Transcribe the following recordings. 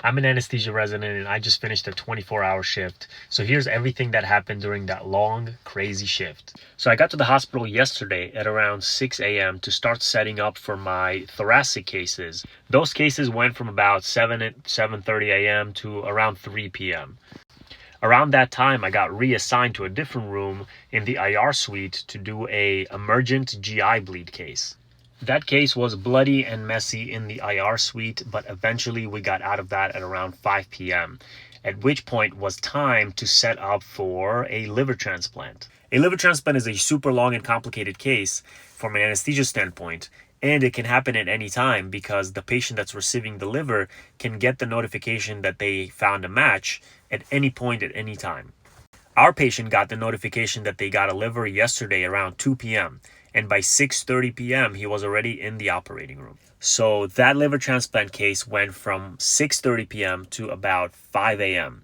I'm an anesthesia resident and I just finished a 24-hour shift. So here's everything that happened during that long, crazy shift. So I got to the hospital yesterday at around 6 a.m. to start setting up for my thoracic cases. Those cases went from about 7:30 a.m. to around 3 p.m. Around that time, I got reassigned to a different room in the IR suite to do a emergent GI bleed case. That case was bloody and messy in the IR suite, but eventually we got out of that at around 5 p.m., at which point was time to set up for a liver transplant. A liver transplant is a super long and complicated case from an anesthesia standpoint, and it can happen at any time because the patient that's receiving the liver can get the notification that they found a match at any point at any time. Our patient got the notification that they got a liver yesterday around 2 p.m. and by 6:30 p.m. he was already in the operating room. So that liver transplant case went from 6:30 p.m. to about 5 a.m.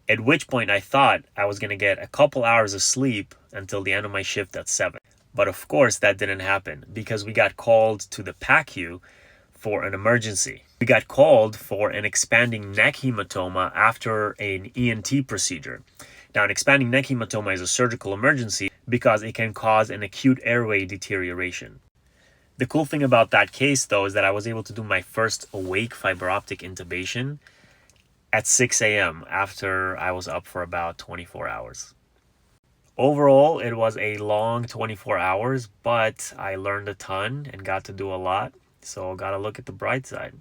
At which point I thought I was going to get a couple hours of sleep until the end of my shift at 7. But of course that didn't happen because we got called to the PACU for an emergency. We got called for an expanding neck hematoma after an ENT procedure. Now, an expanding neck hematoma is a surgical emergency because it can cause an acute airway deterioration. The cool thing about that case, though, is that I was able to do my first awake fiber optic intubation at 6 a.m. after I was up for about 24 hours. Overall, it was a long 24 hours, but I learned a ton and got to do a lot. So gotta look at the bright side.